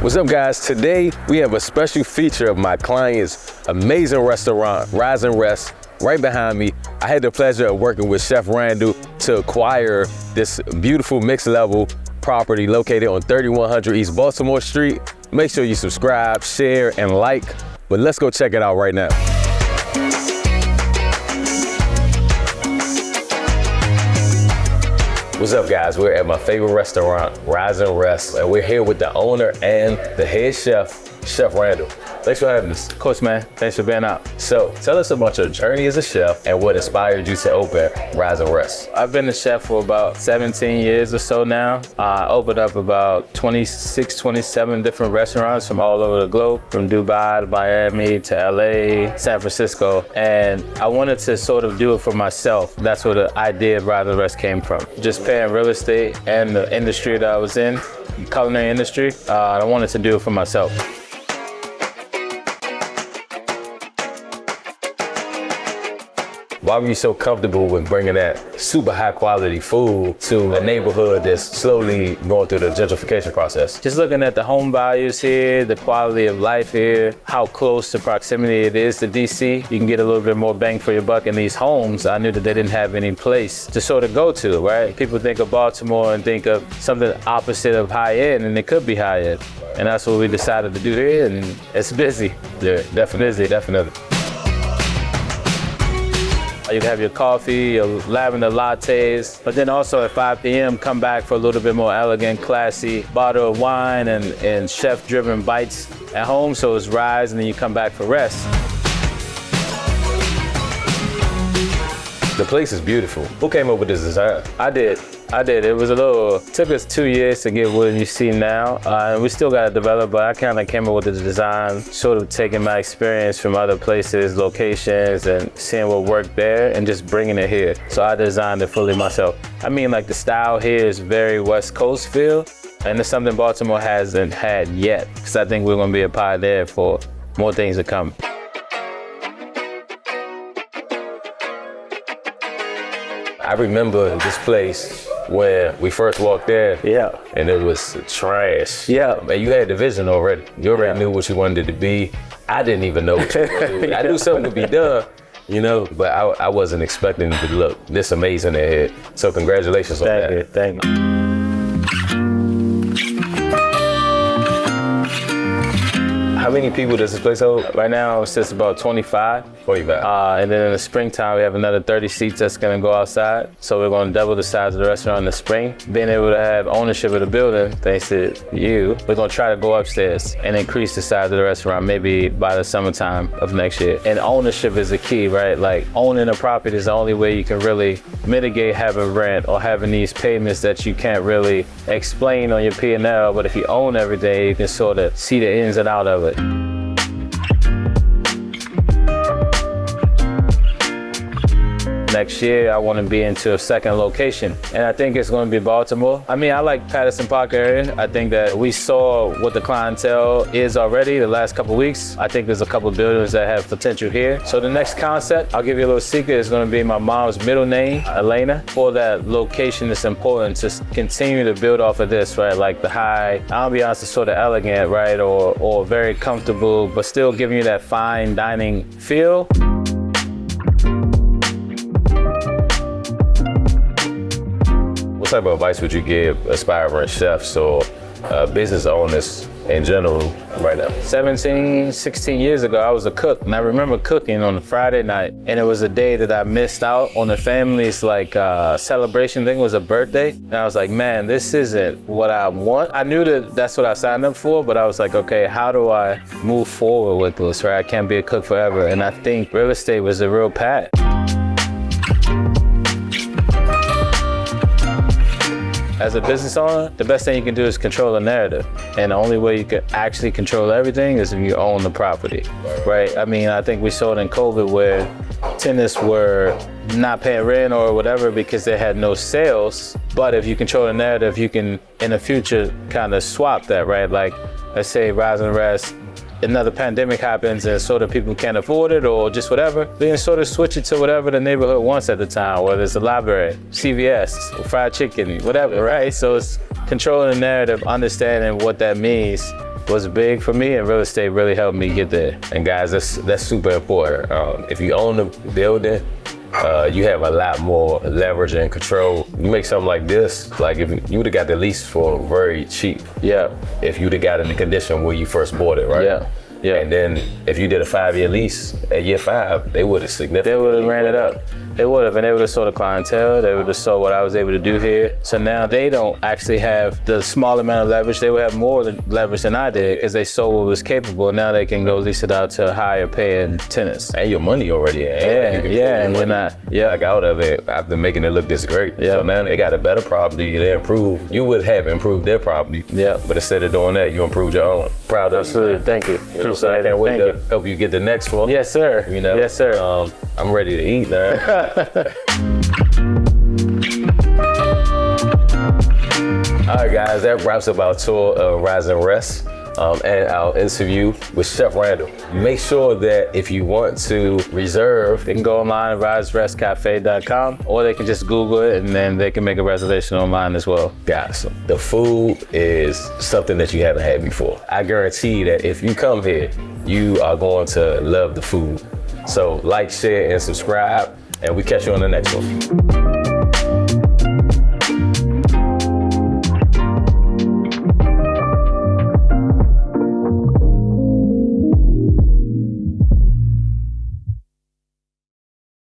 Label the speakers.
Speaker 1: What's up, guys? Today we have a special feature of my client's amazing restaurant, Rize Rest, right behind me. I had the pleasure of working with Chef Randall to acquire this beautiful mixed level property located on 3100 East Baltimore Street. Make sure you subscribe, share, and like, but let's go check it out right now. What's up, guys? We're at my favorite restaurant, Rize Rest, and we're here with the owner and the head chef, Chef Randall. Thanks for having us.
Speaker 2: Of course, man. Thanks for being out.
Speaker 1: So, tell us about your journey as a chef and what inspired you to open Rize Rest.
Speaker 2: I've been a chef for about 17 years or so now. I opened up about 26, 27 different restaurants from all over the globe, from Dubai to Miami to LA, San Francisco. And I wanted to sort of do it for myself. That's where the idea of Rize Rest came from. Just paying real estate and the industry that I was in, the culinary industry. I wanted to do it for myself.
Speaker 1: Why were you so comfortable with bringing that super high quality food to a neighborhood that's slowly going through the gentrification process?
Speaker 2: Just looking at the home values here, the quality of life here, how close to proximity it is to DC, you can get a little bit more bang for your buck in these homes. I knew that they didn't have any place to sort of go to, right? People think of Baltimore and think of something opposite of high end, and it could be high end. And that's what we decided to do here, and it's busy.
Speaker 1: Yeah, definitely, definitely.
Speaker 2: You can have your coffee, your lavender lattes, but then also at 5 p.m. come back for a little bit more elegant, classy bottle of wine and chef-driven bites at home. So it's Rize, and then you come back for rest.
Speaker 1: The place is beautiful. Who came up with this design?
Speaker 2: I did. It was took us 2 years to get what you see now. And we still got to develop, but I kind of came up with the design, sort of taking my experience from other places, locations, and seeing what worked there and just bringing it here. So I designed it fully myself. I mean, like, the style here is very West Coast feel, and it's something Baltimore hasn't had yet, because I think we're going to be a pioneer for more things to come.
Speaker 1: I remember this place when we first walked there.
Speaker 2: Yeah.
Speaker 1: And it was trash.
Speaker 2: Yeah.
Speaker 1: Man, you had the vision already. You already knew what you wanted it to be. I didn't even know what you wanted to do. I knew something could be done, you know, but I wasn't expecting it to look this amazing ahead. So congratulations on that.
Speaker 2: Thank you.
Speaker 1: How many people does this place hold?
Speaker 2: Right now it's just about 25.
Speaker 1: 45.
Speaker 2: And then in the springtime we have another 30 seats that's gonna go outside. So we're gonna double the size of the restaurant in the spring. Being able to have ownership of the building, thanks to you, we're gonna try to go upstairs and increase the size of the restaurant maybe by the summertime of next year. And ownership is the key, right? Like, owning a property is the only way you can really mitigate having rent or having these payments that you can't really explain on your P&L, but if you own everything, you can sort of see the ins and out of it. Next year, I want to be into a second location, and I think it's going to be Baltimore. I mean, I like Patterson Park area. I think that we saw what the clientele is already the last couple weeks. I think there's a couple buildings that have potential here. So the next concept, I'll give you a little secret, is going to be my mom's middle name, Elena. For that location, it's important to continue to build off of this, right? Like the high ambiance is sort of elegant, right? Or very comfortable, but still giving you that fine dining feel.
Speaker 1: What type of advice would you give aspiring chefs or business owners in general right now?
Speaker 2: 17, 16 years ago, I was a cook, and I remember cooking on a Friday night, and it was a day that I missed out on the family's celebration. I think it was a birthday, and I was like, man, this isn't what I want. I knew that that's what I signed up for, but I was like, okay, how do I move forward with this, right? I can't be a cook forever, and I think real estate was the real path. As a business owner, the best thing you can do is control the narrative. And the only way you can actually control everything is if you own the property, right? I mean, I think we saw it in COVID where tenants were not paying rent or whatever because they had no sales. But if you control the narrative, you can, in the future, kind of swap that, right? Like, let's say Rize Rest, another pandemic happens and sort of people can't afford it or just whatever, they can sort of switch it to whatever the neighborhood wants at the time, whether it's a library, CVS, fried chicken, whatever, right? So it's controlling the narrative, understanding what that means, was big for me, and real estate really helped me get there.
Speaker 1: And guys, that's super important. If you own the building, you have a lot more leverage and control. You make something like this, like if you would have got the lease for very cheap.
Speaker 2: Yeah.
Speaker 1: If you'd have got it in the condition where you first bought it, right?
Speaker 2: Yeah. Yeah.
Speaker 1: And then if you did a 5-year lease, at year 5, they would have significantly.
Speaker 2: They would have ran it up. They would have, and they would have saw the clientele. They would have saw what I was able to do here. So now they don't actually have the small amount of leverage. They would have more leverage than I did because they saw what was capable. Now they can go lease it out to higher paying tenants.
Speaker 1: And your money already.
Speaker 2: And we're not. Yeah.
Speaker 1: Like out of it after making it look this great.
Speaker 2: Yeah.
Speaker 1: So now they got a better property. They improved. You would have improved their property.
Speaker 2: Yeah.
Speaker 1: But instead of doing that, you improved your own. Proud of
Speaker 2: Absolutely.
Speaker 1: you.
Speaker 2: Thank you.
Speaker 1: So I can't wait to help you get the next one.
Speaker 2: Yes, sir.
Speaker 1: You know.
Speaker 2: Yes, sir.
Speaker 1: I'm ready to eat now. All right, guys, that wraps up our tour of Rize Rest and our interview with Chef Randall. Make sure that if you want to reserve,
Speaker 2: They can go online at RizeRestCafe.com, or they can just Google it and then they can make a reservation online as well.
Speaker 1: guys, the food is something that you haven't had before. I guarantee that if you come here, you are going to love the food. So like, share, and subscribe, and we catch you on the next one.